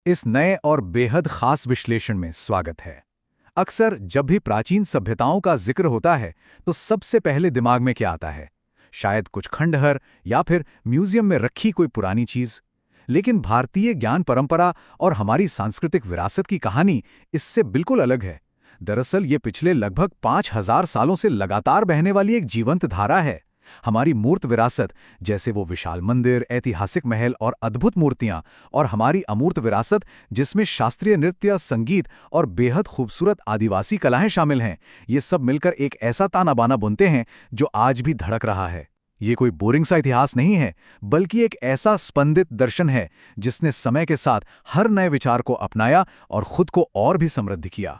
इस नए और बेहद खास विश्लेषण में स्वागत है। अक्सर जब भी प्राचीन सभ्यताओं का जिक्र होता है तो सबसे पहले दिमाग में क्या आता है? शायद कुछ खंडहर या फिर म्यूजियम में रखी कोई पुरानी चीज। लेकिन भारतीय ज्ञान परंपरा और हमारी सांस्कृतिक विरासत की कहानी इससे बिल्कुल अलग है। दरअसल ये पिछले लगभग 5000 सालों से लगातार बहने वाली एक जीवंत धारा है। हमारी मूर्त विरासत, जैसे वो विशाल मंदिर, ऐतिहासिक महल और अद्भुत मूर्तियां, और हमारी अमूर्त विरासत जिसमें शास्त्रीय नृत्य, संगीत और बेहद खूबसूरत आदिवासी कलाएं शामिल हैं, ये सब मिलकर एक ऐसा ताना बाना बुनते हैं जो आज भी धड़क रहा है। ये कोई बोरिंग सा इतिहास नहीं है, बल्कि एक ऐसा स्पंदित दर्शन है जिसने समय के साथ हर नए विचार को अपनाया और खुद को और भी समृद्ध किया।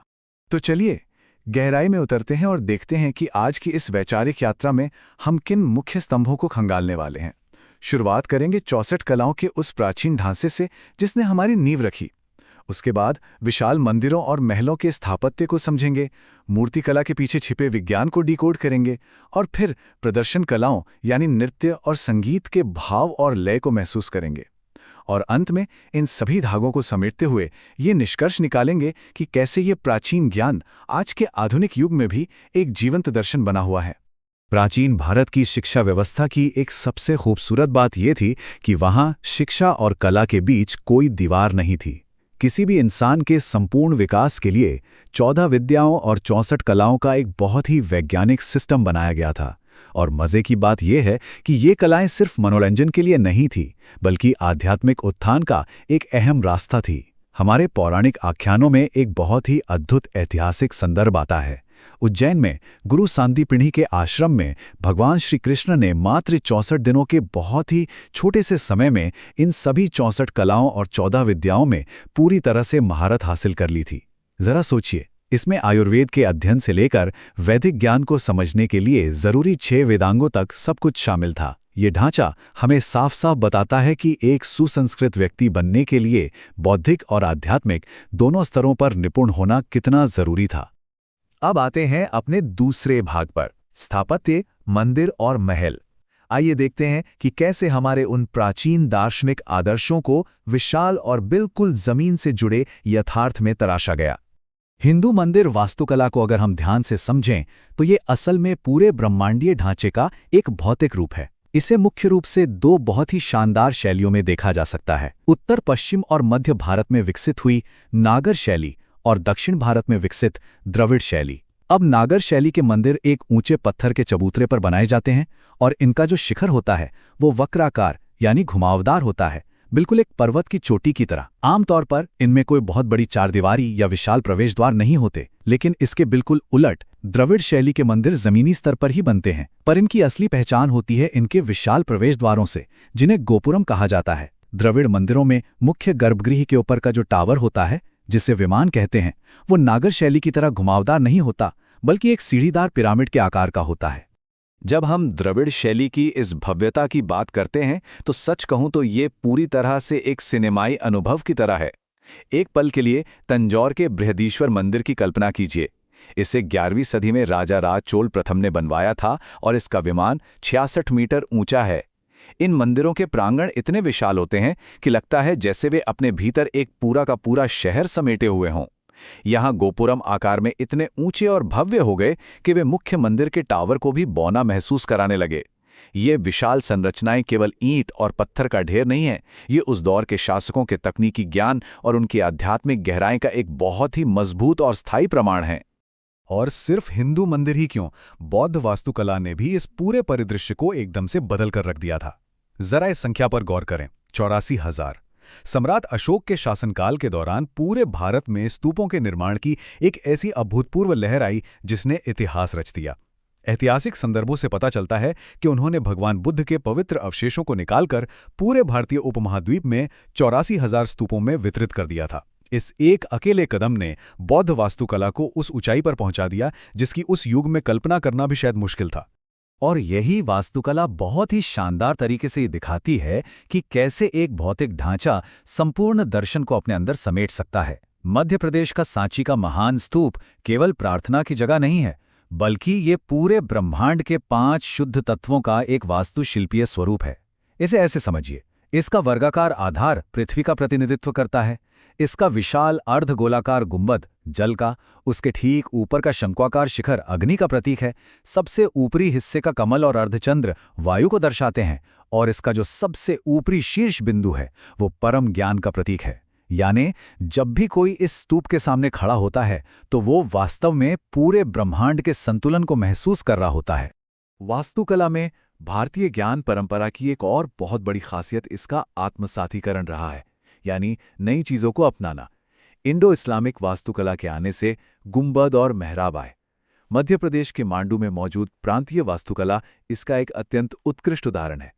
तो चलिए गहराई में उतरते हैं और देखते हैं कि आज की इस वैचारिक यात्रा में हम किन मुख्य स्तंभों को खंगालने वाले हैं। शुरुआत करेंगे 64 कलाओं के उस प्राचीन ढांचे से जिसने हमारी नींव रखी। उसके बाद विशाल मंदिरों और महलों के स्थापत्य को समझेंगे, मूर्तिकला के पीछे छिपे विज्ञान को डिकोड करेंगे और फिर प्रदर्शन कलाओं यानी नृत्य और संगीत के भाव और लय को महसूस करेंगे। और अंत में इन सभी धागों को समेटते हुए ये निष्कर्ष निकालेंगे कि कैसे ये प्राचीन ज्ञान आज के आधुनिक युग में भी एक जीवंत दर्शन बना हुआ है। प्राचीन भारत की शिक्षा व्यवस्था की एक सबसे खूबसूरत बात यह थी कि वहाँ शिक्षा और कला के बीच कोई दीवार नहीं थी। किसी भी इंसान के संपूर्ण विकास के लिए 14 विद्याओं और 64 कलाओं का एक बहुत ही वैज्ञानिक सिस्टम बनाया गया था। और मजे की बात यह है कि ये कलाएं सिर्फ मनोरंजन के लिए नहीं थी, बल्कि आध्यात्मिक उत्थान का एक अहम रास्ता थी। हमारे पौराणिक आख्यानों में एक बहुत ही अद्भुत ऐतिहासिक संदर्भ आता है। उज्जैन में गुरु सांदीपनि के आश्रम में भगवान श्री कृष्ण ने मात्र 64 दिनों के बहुत ही छोटे से समय में इन सभी 64 कलाओं और 14 विद्याओं में पूरी तरह से महारत हासिल कर ली थी। जरा सोचिए, इसमें आयुर्वेद के अध्ययन से लेकर वैदिक ज्ञान को समझने के लिए जरूरी 6 वेदांगों तक सब कुछ शामिल था। ये ढांचा हमें साफ साफ बताता है कि एक सुसंस्कृत व्यक्ति बनने के लिए बौद्धिक और आध्यात्मिक दोनों स्तरों पर निपुण होना कितना जरूरी था। अब आते हैं अपने दूसरे भाग पर, स्थापत्य, मंदिर और महल। आइए देखते हैं कि कैसे हमारे उन प्राचीन दार्शनिक आदर्शों को विशाल और बिल्कुल जमीन से जुड़े यथार्थ में तराशा गया। हिंदू मंदिर वास्तुकला को अगर हम ध्यान से समझें तो ये असल में पूरे ब्रह्मांडीय ढांचे का एक भौतिक रूप है। इसे मुख्य रूप से 2 बहुत ही शानदार शैलियों में देखा जा सकता है। उत्तर पश्चिम और मध्य भारत में विकसित हुई नागर शैली और दक्षिण भारत में विकसित द्रविड़ शैली। अब नागर शैली के मंदिर एक ऊंचे पत्थर के चबूतरे पर बनाए जाते हैं और इनका जो शिखर होता है वो वक्राकार यानी घुमावदार होता है, बिल्कुल एक पर्वत की चोटी की तरह। आमतौर पर इनमें कोई बहुत बड़ी चारदीवारी या विशाल प्रवेश द्वार नहीं होते, लेकिन इसके बिल्कुल उलट द्रविड़ शैली के मंदिर जमीनी स्तर पर ही बनते हैं। पर इनकी असली पहचान होती है इनके विशाल प्रवेश द्वारों से, जिन्हें गोपुरम कहा जाता है। द्रविड़ मंदिरों में मुख्य गर्भगृह के ऊपर का जो टावर होता है, जिसे विमान कहते हैं, वो नागर शैली की तरह घुमावदार नहीं होता, बल्कि एक सीढ़ीदार पिरामिड के आकार का होता है। जब हम द्रविड़ शैली की इस भव्यता की बात करते हैं तो सच कहूं तो ये पूरी तरह से एक सिनेमाई अनुभव की तरह है। एक पल के लिए तंजौर के बृहदीश्वर मंदिर की कल्पना कीजिए। इसे 11वीं सदी में राजा राज चोल प्रथम ने बनवाया था और इसका विमान 66 मीटर ऊंचा है। इन मंदिरों के प्रांगण इतने विशाल होते हैं कि लगता है जैसे वे अपने भीतर एक पूरा का पूरा शहर समेटे हुए हों। यहाँ गोपुरम आकार में इतने ऊंचे और भव्य हो गए कि वे मुख्य मंदिर के टावर को भी बौना महसूस कराने लगे। ये विशाल संरचनाएं केवल ईंट और पत्थर का ढेर नहीं है, ये उस दौर के शासकों के तकनीकी ज्ञान और उनकी आध्यात्मिक गहराई का एक बहुत ही मजबूत और स्थायी प्रमाण है। और सिर्फ हिंदू मंदिर ही क्यों, बौद्ध वास्तुकला ने भी इस पूरे परिदृश्य को एकदम से बदल कर रख दिया था। जरा इस संख्या पर गौर करें, 84,000। सम्राट अशोक के शासनकाल के दौरान पूरे भारत में स्तूपों के निर्माण की एक ऐसी अभूतपूर्व लहर आई जिसने इतिहास रच दिया। ऐतिहासिक संदर्भों से पता चलता है कि उन्होंने भगवान बुद्ध के पवित्र अवशेषों को निकालकर पूरे भारतीय उपमहाद्वीप में 84,000 स्तूपों में वितरित कर दिया था। इस एक अकेले कदम ने बौद्ध वास्तुकला को उस ऊंचाई पर पहुंचा दिया जिसकी उस युग में कल्पना करना भी शायद मुश्किल था। और यही वास्तुकला बहुत ही शानदार तरीके से दिखाती है कि कैसे एक भौतिक ढांचा संपूर्ण दर्शन को अपने अंदर समेट सकता है। मध्य प्रदेश का सांची का महान स्तूप केवल प्रार्थना की जगह नहीं है, बल्कि ये पूरे ब्रह्मांड के 5 शुद्ध तत्वों का एक वास्तुशिल्पीय स्वरूप है। इसे ऐसे समझिए, इसका वर्गाकार आधार पृथ्वी का प्रतिनिधित्व करता है, इसका विशाल अर्धगोलाकार गुंबद जल का, उसके ठीक ऊपर का शंक्वाकार शिखर अग्नि का प्रतीक है, सबसे ऊपरी हिस्से का कमल और अर्धचंद्र वायु को दर्शाते हैं, और इसका जो सबसे ऊपरी शीर्ष बिंदु है वो परम ज्ञान का प्रतीक है। यानी जब भी कोई इस स्तूप के सामने खड़ा होता है तो वो वास्तव में पूरे ब्रह्मांड के संतुलन को महसूस कर रहा होता है। वास्तुकला में भारतीय ज्ञान परंपरा की एक और बहुत बड़ी खासियत इसका आत्मसातीकरण रहा है, यानी नई चीजों को अपनाना। इंडो इस्लामिक वास्तुकला के आने से गुंबद और मेहराब आए। मध्य प्रदेश के मांडू में मौजूद प्रांतीय वास्तुकला इसका एक अत्यंत उत्कृष्ट उदाहरण है।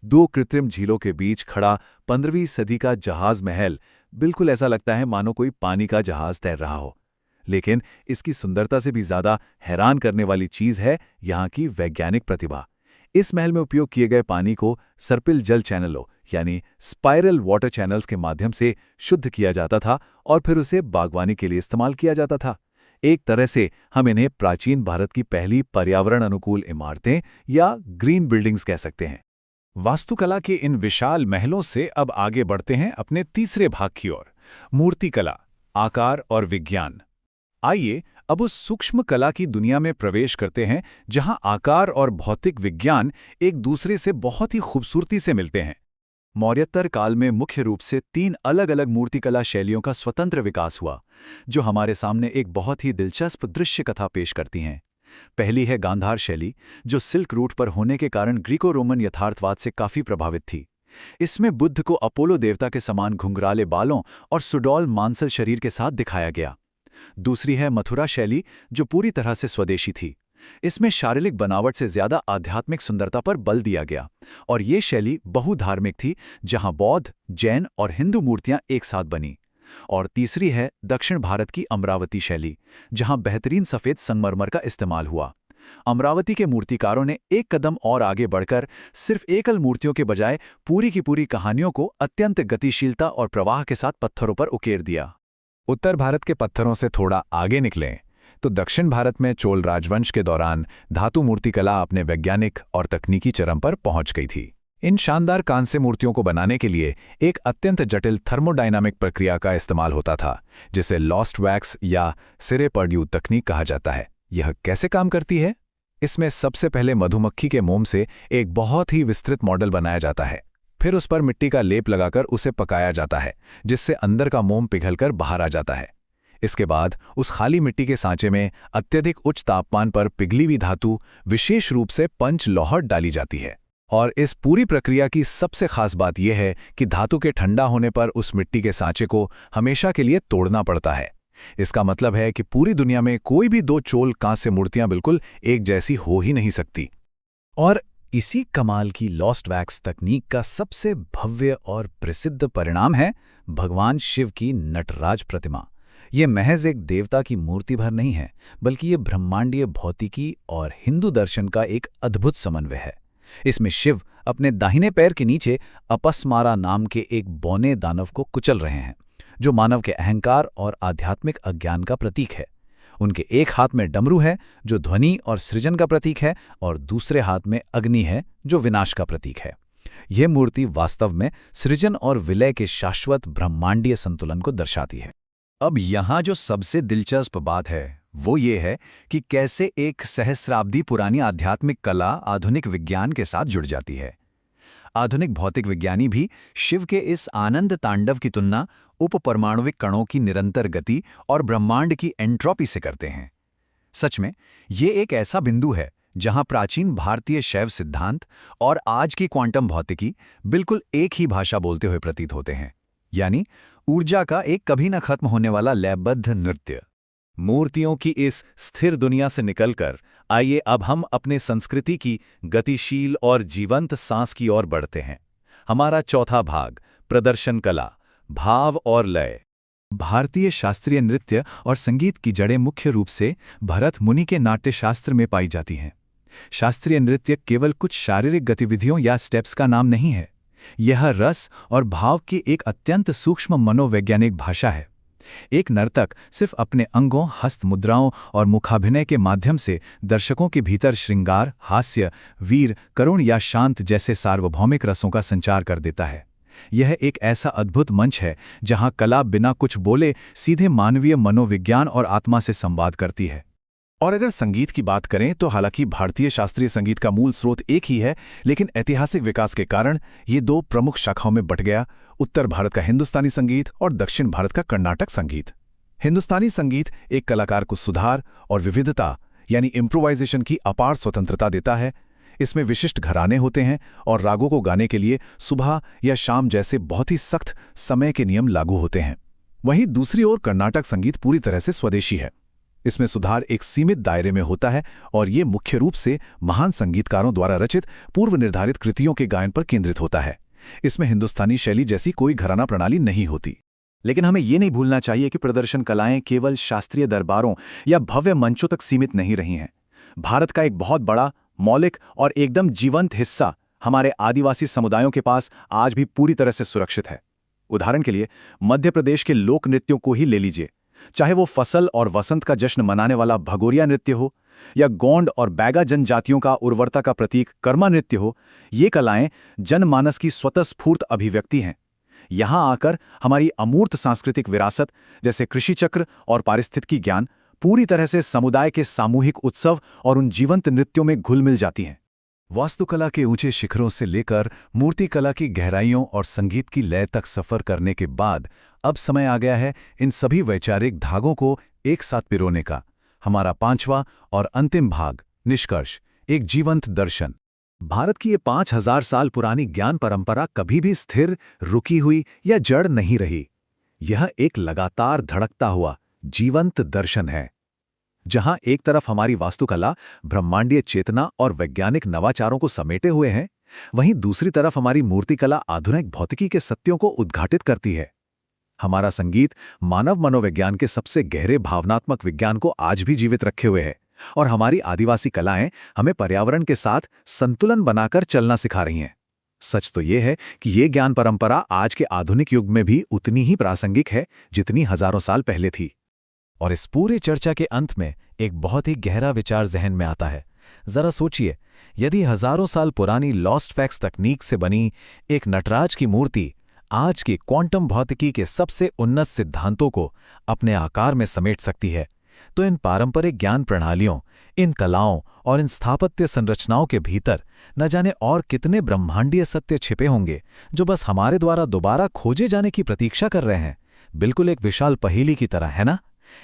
दो कृत्रिम झीलों के बीच खड़ा 15वीं सदी का जहाज महल बिल्कुल ऐसा लगता है मानो कोई पानी का जहाज तैर रहा हो। लेकिन इसकी सुंदरता से भी ज्यादा हैरान करने वाली चीज है यहाँ की वैज्ञानिक प्रतिभा। इस महल में उपयोग किए गए पानी को सर्पिल जल चैनलों यानी स्पाइरल वाटर चैनल्स के माध्यम से शुद्ध किया जाता था और फिर उसे बागवानी के लिए इस्तेमाल किया जाता था। एक तरह से हम इन्हें प्राचीन भारत की पहली पर्यावरण अनुकूल इमारतें या ग्रीन बिल्डिंग्स कह सकते हैं। वास्तुकला के इन विशाल महलों से अब आगे बढ़ते हैं अपने तीसरे भाग की ओर, मूर्तिकला, आकार और विज्ञान। आइए अब उस सूक्ष्म कला की दुनिया में प्रवेश करते हैं जहां आकार और भौतिक विज्ञान एक दूसरे से बहुत ही खूबसूरती से मिलते हैं। मौर्योत्तर काल में मुख्य रूप से 3 अलग-अलग मूर्तिकला शैलियों का स्वतंत्र विकास हुआ, जो हमारे सामने एक बहुत ही दिलचस्प दृश्य कथा पेश करती हैं। पहली है गांधार शैली, जो सिल्क रूट पर होने के कारण ग्रीको रोमन यथार्थवाद से काफी प्रभावित थी। इसमें बुद्ध को अपोलो देवता के समान घुंघराले बालों और सुडौल मांसल शरीर के साथ दिखाया गया। दूसरी है मथुरा शैली, जो पूरी तरह से स्वदेशी थी। इसमें शारीरिक बनावट से ज्यादा आध्यात्मिक सुंदरता पर बल दिया गया, और ये शैली बहुधार्मिक थी, जहां बौद्ध, जैन और हिंदू मूर्तियां एक साथ बनी। और तीसरी है दक्षिण भारत की अमरावती शैली, जहां बेहतरीन सफेद संगमरमर का इस्तेमाल हुआ। अमरावती के मूर्तिकारों ने एक कदम और आगे बढ़कर सिर्फ एकल मूर्तियों के बजाय पूरी की पूरी कहानियों को अत्यंत गतिशीलता और प्रवाह के साथ पत्थरों पर उकेर दिया। उत्तर भारत के पत्थरों से थोड़ा आगे निकलें तो दक्षिण भारत में चोल राजवंश के दौरान धातु मूर्तिकला अपने वैज्ञानिक और तकनीकी चरम पर पहुंच गई थी। इन शानदार कांस्य मूर्तियों को बनाने के लिए एक अत्यंत जटिल थर्मोडायनामिक प्रक्रिया का इस्तेमाल होता था, जिसे लॉस्ट वैक्स या सिरे पर्ड्यू तकनीक कहा जाता है। यह कैसे काम करती है? इसमें सबसे पहले मधुमक्खी के मोम से एक बहुत ही विस्तृत मॉडल बनाया जाता है। फिर उस पर मिट्टी का लेप लगाकर उसे पकाया जाता है, जिससे अंदर का मोम पिघलकर बाहर आ जाता है। इसके बाद उस खाली मिट्टी के सांचे में अत्यधिक उच्च तापमान पर पिघली हुई धातु, विशेष रूप से पंच लौहट डाली जाती है। और इस पूरी प्रक्रिया की सबसे खास बात यह है कि धातु के ठंडा होने पर उस मिट्टी के सांचे को हमेशा के लिए तोड़ना पड़ता है। इसका मतलब है कि पूरी दुनिया में कोई भी 2 चोल कांस्य मूर्तियां बिल्कुल एक जैसी हो ही नहीं सकती। और इसी कमाल की लॉस्ट वैक्स तकनीक का सबसे भव्य और प्रसिद्ध परिणाम है भगवान शिव की नटराज प्रतिमा। ये महज एक देवता की मूर्ति भर नहीं है, बल्कि ये ब्रह्मांडीय भौतिकी और हिंदू दर्शन का एक अद्भुत समन्वय है। इसमें शिव अपने दाहिने पैर के नीचे अपस्मारा नाम के एक बौने दानव को कुचल रहे हैं, जो मानव के अहंकार और आध्यात्मिक अज्ञान का प्रतीक है। उनके एक हाथ में डमरू है, जो ध्वनि और सृजन का प्रतीक है, और दूसरे हाथ में अग्नि है, जो विनाश का प्रतीक है। यह मूर्ति वास्तव में सृजन और विलय के शाश्वत ब्रह्मांडीय संतुलन को दर्शाती है। अब यहाँ जो सबसे दिलचस्प बात है वो ये है कि कैसे एक सहस्राब्दी पुरानी आध्यात्मिक कला आधुनिक विज्ञान के साथ जुड़ जाती है। आधुनिक भौतिक विज्ञानी भी शिव के इस आनंद तांडव की तुलना उपपरमाणुविक कणों की निरंतर गति और ब्रह्मांड की एंट्रोपी से करते हैं। सच में ये एक ऐसा बिंदु है जहां प्राचीन भारतीय शैव सिद्धांत और आज की क्वांटम भौतिकी बिल्कुल एक ही भाषा बोलते हुए प्रतीत होते हैं, यानी ऊर्जा का एक कभी न खत्म होने वाला लयबद्ध नृत्य। मूर्तियों की इस स्थिर दुनिया से निकलकर आइए अब हम अपने संस्कृति की गतिशील और जीवंत सांस की ओर बढ़ते हैं। हमारा चौथा भाग, प्रदर्शन कला, भाव और लय। भारतीय शास्त्रीय नृत्य और संगीत की जड़ें मुख्य रूप से भरत मुनि के नाट्यशास्त्र में पाई जाती हैं। शास्त्रीय नृत्य केवल कुछ शारीरिक गतिविधियों या स्टेप्स का नाम नहीं है, यह रस और भाव की एक अत्यंत सूक्ष्म मनोवैज्ञानिक भाषा है। एक नर्तक सिर्फ अपने अंगों, हस्त मुद्राओं और मुखाभिनय के माध्यम से दर्शकों के भीतर श्रृंगार, हास्य, वीर, करुण या शांत जैसे सार्वभौमिक रसों का संचार कर देता है। यह एक ऐसा अद्भुत मंच है जहां कला बिना कुछ बोले सीधे मानवीय मनोविज्ञान और आत्मा से संवाद करती है। और अगर संगीत की बात करें तो हालांकि भारतीय शास्त्रीय संगीत का मूल स्रोत एक ही है, लेकिन ऐतिहासिक विकास के कारण ये दो प्रमुख शाखाओं में बंट गया, उत्तर भारत का हिंदुस्तानी संगीत और दक्षिण भारत का कर्नाटक संगीत। हिंदुस्तानी संगीत एक कलाकार को सुधार और विविधता यानी इम्प्रोवाइजेशन की अपार स्वतंत्रता देता है। इसमें विशिष्ट घराने होते हैं और रागों को गाने के लिए सुबह या शाम जैसे बहुत ही सख्त समय के नियम लागू होते हैं। वहीं दूसरी ओर कर्नाटक संगीत पूरी तरह से स्वदेशी है। इसमें सुधार एक सीमित दायरे में होता है और ये मुख्य रूप से महान संगीतकारों द्वारा रचित पूर्व निर्धारित कृतियों के गायन पर केंद्रित होता है। इसमें हिंदुस्तानी शैली जैसी कोई घराना प्रणाली नहीं होती। लेकिन हमें ये नहीं भूलना चाहिए कि प्रदर्शन कलाएं केवल शास्त्रीय दरबारों या भव्य मंचों तक सीमित नहीं रही हैं। भारत का एक बहुत बड़ा, मौलिक और एकदम जीवंत हिस्सा हमारे आदिवासी समुदायों के पास आज भी पूरी तरह से सुरक्षित है। उदाहरण के लिए मध्य प्रदेश के लोक नृत्यों को ही ले लीजिए, चाहे वो फसल और वसंत का जश्न मनाने वाला भगोरिया नृत्य हो या गोंड और बैगा जनजातियों का उर्वरता का प्रतीक कर्मा नृत्य हो, ये कलाएं जनमानस की स्वतःस्फूर्त अभिव्यक्ति हैं। यहाँ आकर हमारी अमूर्त सांस्कृतिक विरासत जैसे कृषि चक्र और पारिस्थितिकी ज्ञान पूरी तरह से समुदाय के सामूहिक उत्सव और उन जीवंत नृत्यों में घुल मिल जाती हैं। वास्तुकला के ऊंचे शिखरों से लेकर मूर्तिकला की गहराइयों और संगीत की लय तक सफर करने के बाद अब समय आ गया है इन सभी वैचारिक धागों को एक साथ पिरोने का। हमारा 5वां और अंतिम भाग, निष्कर्ष, एक जीवंत दर्शन। भारत की ये 5000 साल पुरानी ज्ञान परंपरा कभी भी स्थिर, रुकी हुई या जड़ नहीं रही। यह एक लगातार धड़कता हुआ जीवंत दर्शन है, जहां एक तरफ हमारी वास्तुकला ब्रह्मांडीय चेतना और वैज्ञानिक नवाचारों को समेटे हुए हैं, वहीं दूसरी तरफ हमारी मूर्तिकला आधुनिक भौतिकी के सत्यों को उद्घाटित करती है। हमारा संगीत मानव मनोविज्ञान के सबसे गहरे भावनात्मक विज्ञान को आज भी जीवित रखे हुए है, और हमारी आदिवासी कलाएं हमें पर्यावरण के साथ संतुलन बनाकर चलना सिखा रही हैं। सच तो यह है कि ये ज्ञान परंपरा आज के आधुनिक युग में भी उतनी ही प्रासंगिक है जितनी हजारों साल पहले थी। और इस पूरी चर्चा के अंत में एक बहुत ही गहरा विचार जहन में आता है। जरा सोचिए, यदि हजारों साल पुरानी लॉस्ट फैक्ट्स तकनीक से बनी एक नटराज की मूर्ति आज की क्वांटम भौतिकी के सबसे उन्नत सिद्धांतों को अपने आकार में समेट सकती है, तो इन पारंपरिक ज्ञान प्रणालियों, इन कलाओं और इन स्थापत्य संरचनाओं के भीतर न जाने और कितने ब्रह्मांडीय सत्य छिपे होंगे जो बस हमारे द्वारा दोबारा खोजे जाने की प्रतीक्षा कर रहे हैं। बिल्कुल एक विशाल पहेली की तरह, है ना?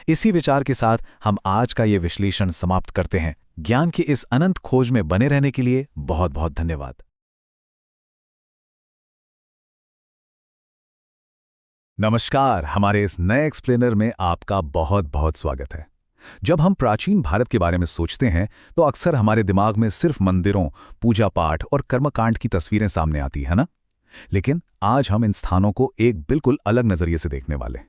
इसी विचार के साथ हम आज का ये विश्लेषण समाप्त करते हैं। ज्ञान की इस अनंत खोज में बने रहने के लिए बहुत बहुत धन्यवाद। नमस्कार, हमारे इस नए एक्सप्लेनर में आपका बहुत बहुत स्वागत है। जब हम प्राचीन भारत के बारे में सोचते हैं तो अक्सर हमारे दिमाग में सिर्फ मंदिरों, पूजा पाठ और कर्मकांड की तस्वीरें सामने आती है ना? लेकिन आज हम इन स्थानों को एक बिल्कुल अलग नजरिए से देखने वाले हैं।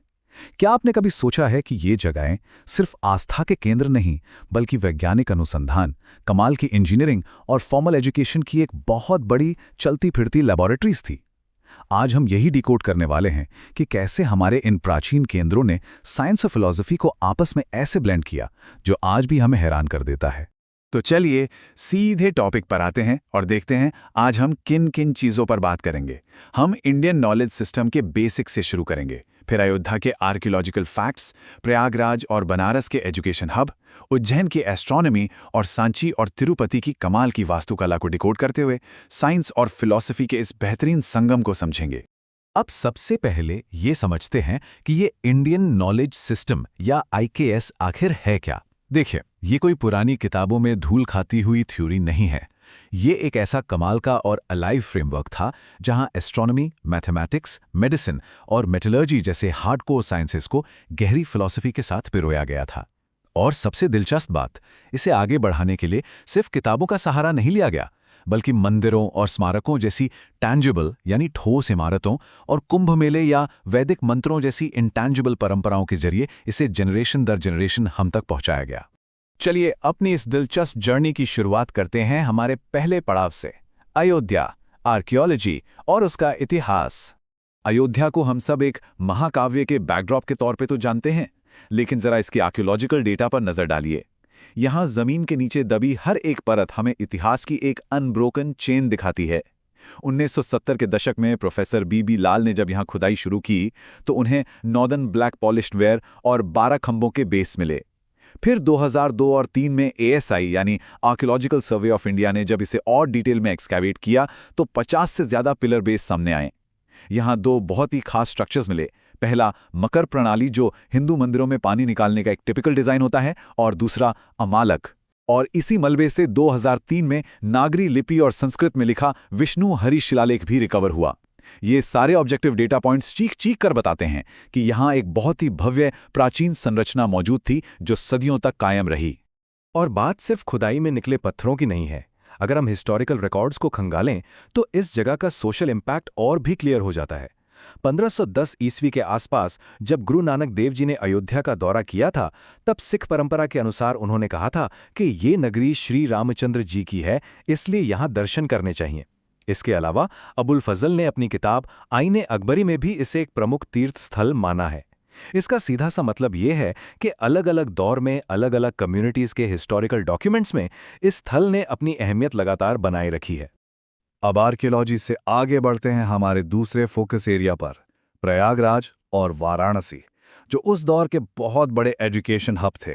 क्या आपने कभी सोचा है कि ये जगहें सिर्फ आस्था के केंद्र नहीं, बल्कि वैज्ञानिक अनुसंधान, कमाल की इंजीनियरिंग और फॉर्मल एजुकेशन की एक बहुत बड़ी चलती फिरती लैबोरेटरीज थी? आज हम यही डिकोड करने वाले हैं कि कैसे हमारे इन प्राचीन केंद्रों ने साइंस और फिलॉसफी को आपस में ऐसे ब्लेंड किया जो आज भी हमें हैरान कर देता है। तो चलिए सीधे टॉपिक पर आते हैं और देखते हैं आज हम किन किन चीज़ों पर बात करेंगे। हम इंडियन नॉलेज सिस्टम के बेसिक से शुरू करेंगे, फिर अयोध्या के आर्कियोलॉजिकल फैक्ट्स, प्रयागराज और बनारस के एजुकेशन हब, उज्जैन की एस्ट्रोनॉमी और सांची और तिरुपति की कमाल की वास्तुकला को डिकोड करते हुए साइंस और फिलॉसफी के इस बेहतरीन संगम को समझेंगे। अब सबसे पहले ये समझते हैं कि ये इंडियन नॉलेज सिस्टम या IKS आखिर है क्या। देखिए, ये कोई पुरानी किताबों में धूल खाती हुई थ्योरी नहीं है। ये एक ऐसा कमाल का और अलाइव फ्रेमवर्क था जहां एस्ट्रोनॉमी, मैथमेटिक्स, मेडिसिन और मेटलर्जी जैसे हार्डकोर साइंसेस को गहरी फिलॉसफी के साथ पिरोया गया था। और सबसे दिलचस्प बात, इसे आगे बढ़ाने के लिए सिर्फ किताबों का सहारा नहीं लिया गया, बल्कि मंदिरों और स्मारकों जैसी टैंजिबल यानी ठोस इमारतों और कुंभ मेले या वैदिक मंत्रों जैसी इंटैंजिबल परंपराओं के जरिए इसे जनरेशन दर जनरेशन हम तक पहुंचाया गया। चलिए अपनी इस दिलचस्प जर्नी की शुरुआत करते हैं हमारे पहले पड़ाव से, अयोध्या, आर्कियोलॉजी और उसका इतिहास। अयोध्या को हम सब एक महाकाव्य के बैकड्रॉप के तौर पे तो जानते हैं, लेकिन जरा इसके आर्कियोलॉजिकल डेटा पर नजर डालिए। यहाँ जमीन के नीचे दबी हर एक परत हमें इतिहास की एक अनब्रोकन चेन दिखाती है। 1970 के दशक में प्रोफेसर बी लाल ने जब यहाँ खुदाई शुरू की तो उन्हें नॉर्दर्न ब्लैक पॉलिश्ड वेयर और 12 खंभों के बेस मिले। फिर 2002 और 3 में ASI यानी आर्कियोलॉजिकल सर्वे ऑफ इंडिया ने जब इसे और डिटेल में एक्सकैवेट किया तो 50 से ज़्यादा पिलर बेस सामने आए। यहाँ दो बहुत ही खास स्ट्रक्चर्स मिले। पहला मकर प्रणाली, जो हिंदू मंदिरों में पानी निकालने का एक टिपिकल डिज़ाइन होता है, और दूसरा अमालक। और इसी मलबे से 2003 में नागरी लिपि और संस्कृत में लिखा विष्णु हरि शिलालेख भी रिकवर हुआ। ये सारे ऑब्जेक्टिव डेटा पॉइंट्स चीख कर बताते हैं कि यहाँ एक बहुत ही भव्य प्राचीन संरचना मौजूद थी जो सदियों तक कायम रही। और बात सिर्फ खुदाई में निकले पत्थरों की नहीं है। अगर हम हिस्टोरिकल रिकॉर्ड्स को खंगालें तो इस जगह का सोशल इम्पैक्ट और भी क्लियर हो जाता है। 1510 ईस्वी के आसपास जब गुरु नानक देव जी ने अयोध्या का दौरा किया था, तब सिख परंपरा के अनुसार उन्होंने कहा था कि ये नगरी श्री रामचंद्र जी की है, इसलिए यहाँ दर्शन करने चाहिए। इसके अलावा अबुल फजल ने अपनी किताब आईने अकबरी में भी इसे एक प्रमुख तीर्थ स्थल माना है। इसका सीधा सा मतलब ये है कि अलग अलग दौर में अलग अलग कम्युनिटीज़ के हिस्टोरिकल डॉक्यूमेंट्स में इस स्थल ने अपनी अहमियत लगातार बनाए रखी है। अब आर्कियोलॉजी से आगे बढ़ते हैं हमारे दूसरे फोकस एरिया पर, प्रयागराज और वाराणसी, जो उस दौर के बहुत बड़े एजुकेशन हब थे।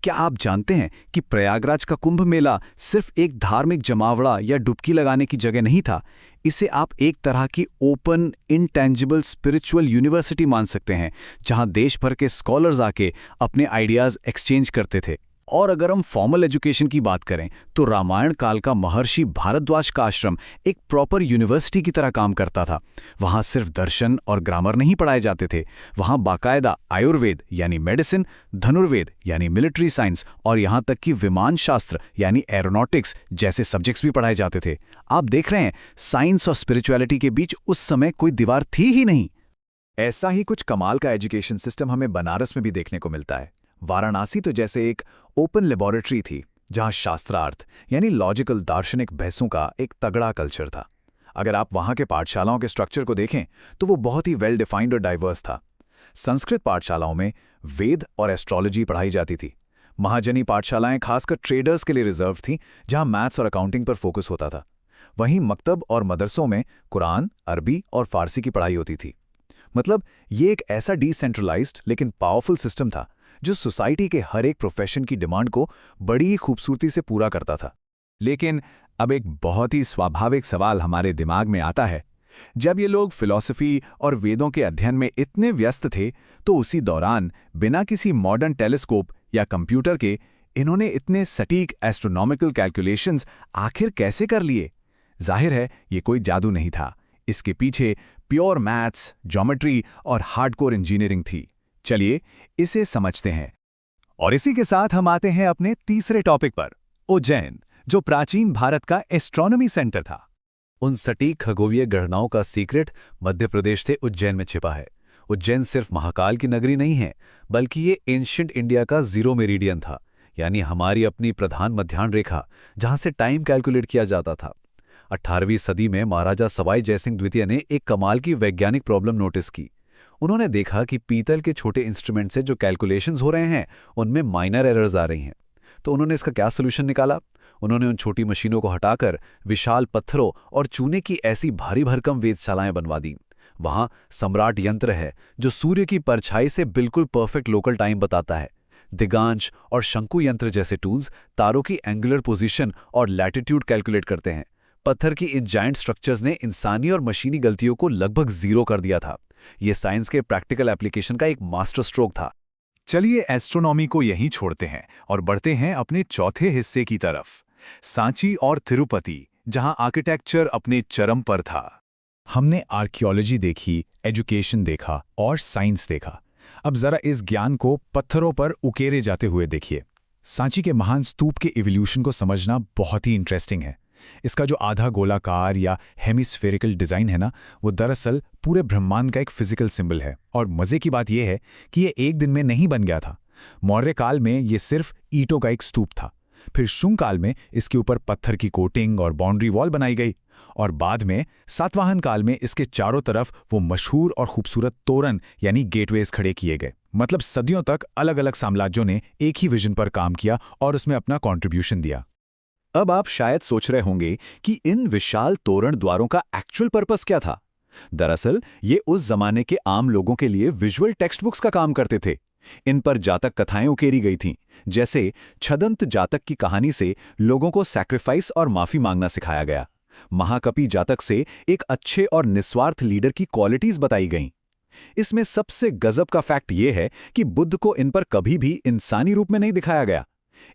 क्या आप जानते हैं कि प्रयागराज का कुंभ मेला सिर्फ एक धार्मिक जमावड़ा या डुबकी लगाने की जगह नहीं था? इसे आप एक तरह की ओपन इंटेंजिबल स्पिरिचुअल यूनिवर्सिटी मान सकते हैं, जहां देश भर के स्कॉलर्स आके अपने आइडियाज एक्सचेंज करते थे। और अगर हम फॉर्मल एजुकेशन की बात करें तो रामायण काल का महर्षि भारद्वाज का आश्रम एक प्रॉपर यूनिवर्सिटी की तरह काम करता था। वहाँ सिर्फ दर्शन और ग्रामर नहीं पढ़ाए जाते थे, वहाँ बाकायदा आयुर्वेद यानी मेडिसिन, धनुर्वेद यानी मिलिट्री साइंस और यहाँ तक कि विमान शास्त्र यानी एरोनॉटिक्स जैसे सब्जेक्ट्स भी पढ़ाए जाते थे। आप देख रहे हैं, साइंस और स्पिरिचुअलिटी के बीच उस समय कोई दीवार थी ही नहीं। ऐसा ही कुछ कमाल का एजुकेशन सिस्टम हमें बनारस में भी देखने को मिलता है। वाराणसी तो जैसे एक ओपन लेबोरेटरी थी, जहां शास्त्रार्थ यानी लॉजिकल दार्शनिक बहसों का एक तगड़ा कल्चर था। अगर आप वहां के पाठशालाओं के स्ट्रक्चर को देखें तो वो बहुत ही वेल डिफाइंड और डाइवर्स था। संस्कृत पाठशालाओं में वेद और एस्ट्रोलॉजी पढ़ाई जाती थी। महाजनी पाठशालाएं खासकर ट्रेडर्स के लिए रिजर्व थीं, जहां मैथ्स और अकाउंटिंग पर फोकस होता था। वहीं मकतब और मदरसों में कुरान, अरबी और फारसी की पढ़ाई होती थी। मतलब ये एक ऐसा डिसेंट्रलाइज्ड लेकिन पावरफुल सिस्टम था जो सोसाइटी के हर एक प्रोफेशन की डिमांड को बड़ी ही खूबसूरती से पूरा करता था। लेकिन अब एक बहुत ही स्वाभाविक सवाल हमारे दिमाग में आता है, जब ये लोग फिलॉसफी और वेदों के अध्ययन में इतने व्यस्त थे तो उसी दौरान बिना किसी मॉडर्न टेलीस्कोप या कंप्यूटर के इन्होंने इतने सटीक एस्ट्रोनॉमिकल कैलकुलेशंस आखिर कैसे कर लिए? जाहिर है ये कोई जादू नहीं था, इसके पीछे प्योर मैथ्स, ज्योमेट्री और हार्डकोर इंजीनियरिंग थी। चलिए इसे समझते हैं। और इसी के साथ हम आते हैं अपने तीसरे टॉपिक पर, उज्जैन, जो प्राचीन भारत का एस्ट्रोनॉमी सेंटर था। उन सटीक खगोलीय गणनाओं का सीक्रेट मध्य प्रदेश से उज्जैन में छिपा है। उज्जैन सिर्फ महाकाल की नगरी नहीं है, बल्कि ये एंशिएंट इंडिया का जीरो मेरिडियन था, यानी हमारी अपनी प्रधान मध्याह्न रेखा, जहां से टाइम कैलकुलेट किया जाता था। 18वीं सदी में महाराजा सवाई जयसिंह द्वितीय ने एक कमाल की वैज्ञानिक प्रॉब्लम नोटिस की। उन्होंने देखा कि पीतल के छोटे इंस्ट्रूमेंट से जो कैलकुलेशंस हो रहे हैं उनमें माइनर एरर्स आ रही हैं। तो उन्होंने इसका क्या सोल्यूशन निकाला? उन्होंने उन छोटी मशीनों को हटाकर विशाल पत्थरों और चूने की ऐसी भारी भरकम वेधशालाएं बनवा दी। वहां सम्राट यंत्र है जो सूर्य की परछाई से बिल्कुल परफेक्ट लोकल टाइम बताता है। दिगांश और शंकु यंत्र जैसे टूल्स तारों की एंगुलर पोजीशन और लैटिट्यूड कैलकुलेट करते हैं। पत्थर की इन जायंट स्ट्रक्चर्स ने इंसानी और मशीनी गलतियों को लगभग जीरो कर दिया था। यह साइंस के प्रैक्टिकल एप्लीकेशन का एक मास्टर स्ट्रोक था। चलिए एस्ट्रोनॉमी को यहीं छोड़ते हैं और बढ़ते हैं अपने चौथे हिस्से की तरफ, सांची और तिरुपति, जहां आर्किटेक्चर अपने चरम पर था। हमने आर्कियोलॉजी देखी, एजुकेशन देखा और साइंस देखा। अब जरा इस ज्ञान को पत्थरों पर उकेरे जाते हुए देखिए। सांची के महान स्तूप के इवोल्यूशन को समझना बहुत ही इंटरेस्टिंग है। इसका जो आधा गोलाकार या हेमिस्फेरिकल डिज़ाइन है ना, वो दरअसल पूरे ब्रह्मांड का एक फिजिकल सिंबल है। और मज़े की बात यह है कि ये एक दिन में नहीं बन गया था। मौर्य काल में ये सिर्फ ईंटों का एक स्तूप था। फिर शुंग काल में इसके ऊपर पत्थर की कोटिंग और बाउंड्री वॉल बनाई गई, और बाद में सातवाहन काल में इसके चारों तरफ वो मशहूर और खूबसूरत तोरण यानी गेटवेज खड़े किए गए। मतलब सदियों तक अलग अलग साम्राज्यों ने एक ही विजन पर काम किया और उसमें अपना कॉन्ट्रीब्यूशन दिया। अब आप शायद सोच रहे होंगे कि इन विशाल तोरण द्वारों का एक्चुअल पर्पस क्या था। दरअसल ये उस जमाने के आम लोगों के लिए विजुअल टेक्स्ट बुक्स का काम करते थे। इन पर जातक कथाएं उकेरी गई थीं, जैसे छदंत जातक की कहानी से लोगों को सैक्रिफाइस और माफी मांगना सिखाया गया। महाकपि जातक से एक अच्छे और निस्वार्थ लीडर की क्वालिटीज बताई गईं। इसमें सबसे गजब का फैक्ट यह है कि बुद्ध को इन पर कभी भी इंसानी रूप में नहीं दिखाया गया।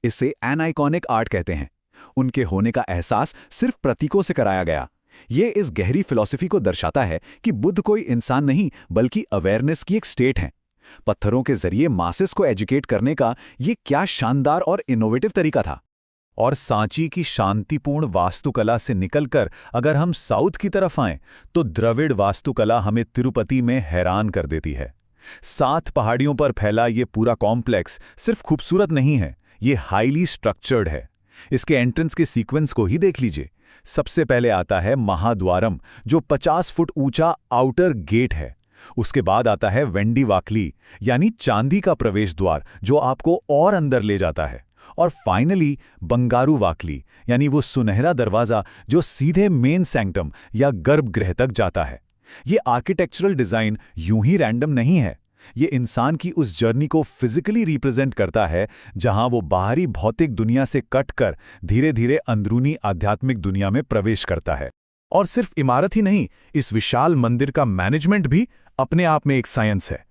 इसे एनाइकॉनिक आर्ट कहते हैं। उनके होने का एहसास सिर्फ प्रतीकों से कराया गया। ये इस गहरी फिलॉसफी को दर्शाता है कि बुद्ध कोई इंसान नहीं बल्कि अवेयरनेस की एक स्टेट है। पत्थरों के जरिए मासेस को एजुकेट करने का ये क्या शानदार और इनोवेटिव तरीका था। और सांची की शांतिपूर्ण वास्तुकला से निकलकर अगर हम साउथ की तरफ आएं तो द्रविड़ वास्तुकला हमें तिरुपति में हैरान कर देती है। 7 पहाड़ियों पर फैला ये पूरा कॉम्प्लेक्स सिर्फ खूबसूरत नहीं है, ये हाईली स्ट्रक्चर्ड है। इसके एंट्रेंस के सीक्वेंस को ही देख लीजिए। सबसे पहले आता है महाद्वारम, जो 50 फुट ऊंचा आउटर गेट है। उसके बाद आता है वेंडी वाकली, यानी चांदी का प्रवेश द्वार जो आपको और अंदर ले जाता है। और फाइनली बंगारू वाकली, यानी वो सुनहरा दरवाजा जो सीधे मेन सैंक्टम या गर्भगृह तक जाता है। ये आर्किटेक्चरल डिजाइन यूं ही रैंडम नहीं है। ये इंसान की उस जर्नी को फिजिकली रिप्रेजेंट करता है, जहां वो बाहरी भौतिक दुनिया से कटकर धीरे धीरे अंदरूनी आध्यात्मिक दुनिया में प्रवेश करता है। और सिर्फ इमारत ही नहीं, इस विशाल मंदिर का मैनेजमेंट भी अपने आप में एक साइंस है।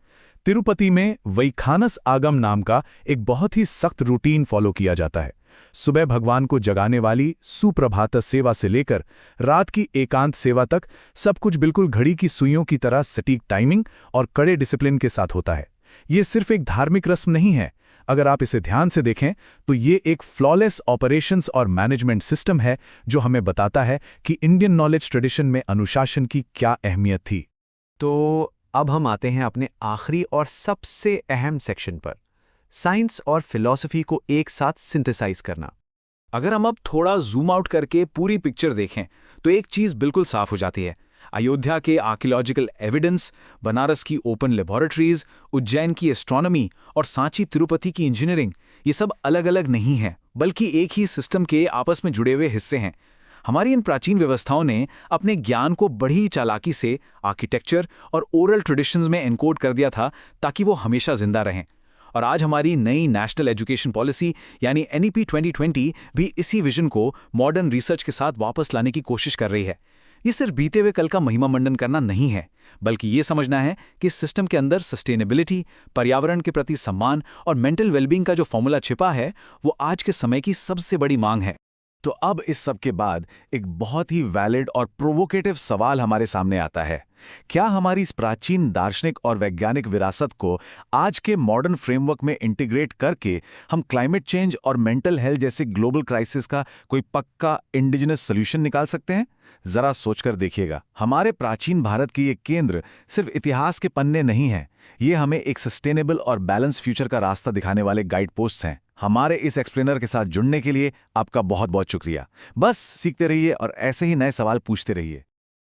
तिरुपति में वैखानस आगम नाम का एक बहुत ही सख्त रूटीन फॉलो किया जाता है। सुबह भगवान को जगाने वाली सुप्रभात सेवा से लेकर रात की एकांत सेवा तक सब कुछ बिल्कुल घड़ी की सुइयों की तरह सटीक टाइमिंग और कड़े डिसिप्लिन के साथ होता है। ये सिर्फ एक धार्मिक रस्म नहीं है। अगर आप इसे ध्यान से देखें तो ये एक फ्लॉलेस ऑपरेशंस और मैनेजमेंट सिस्टम है जो हमें बताता है कि इंडियन नॉलेज ट्रेडिशन में अनुशासन की क्या अहमियत थी। तो अब हम आते हैं अपने आखिरी और सबसे अहम सेक्शन पर, साइंस और फिलॉसफी को एक साथ सिंथेसाइज करना। अगर हम अब थोड़ा जूम आउट करके पूरी पिक्चर देखें तो एक चीज बिल्कुल साफ हो जाती है। अयोध्या के आर्कियोलॉजिकल एविडेंस, बनारस की ओपन लेबोरेटरीज, उज्जैन की एस्ट्रोनॉमी और सांची तिरुपति की इंजीनियरिंग, ये सब अलग अलग नहीं हैं बल्कि एक ही सिस्टम के आपस में जुड़े हुए हिस्से हैं। हमारी इन प्राचीन व्यवस्थाओं ने अपने ज्ञान को बड़ी चालाकी से आर्किटेक्चर और ओरल ट्रेडिशंस में एनकोड कर दिया था ताकि वो हमेशा जिंदा रहें। और आज हमारी नई नेशनल एजुकेशन पॉलिसी यानी NEP 2020 भी इसी विजन को मॉडर्न रिसर्च के साथ वापस लाने की कोशिश कर रही है। ये सिर्फ बीते हुए कल का महिमा मंडन करना नहीं है, बल्कि ये समझना है कि इस सिस्टम के अंदर सस्टेनेबिलिटी, पर्यावरण के प्रति सम्मान और मेंटल वेलबींग का जो फॉर्मूला छिपा है वो आज के समय की सबसे बड़ी मांग है। तो अब इस सब के बाद एक बहुत ही वैलिड और प्रोवोकेटिव सवाल हमारे सामने आता है। क्या हमारी इस प्राचीन दार्शनिक और वैज्ञानिक विरासत को आज के मॉडर्न फ्रेमवर्क में इंटीग्रेट करके हम क्लाइमेट चेंज और मेंटल हेल्थ जैसे ग्लोबल क्राइसिस का कोई पक्का इंडिजिनस सॉल्यूशन निकाल सकते हैं? जरा सोचकर देखिएगा। हमारे प्राचीन भारत की ये केंद्र सिर्फ इतिहास के पन्ने नहीं हैं, ये हमें एक सस्टेनेबल और बैलेंस फ्यूचर का रास्ता दिखाने वाले गाइड पोस्ट्स हैं। हमारे इस एक्सप्लेनर के साथ जुड़ने के लिए आपका बहुत बहुत शुक्रिया। बस सीखते रहिए और ऐसे ही नए सवाल पूछते रहिए।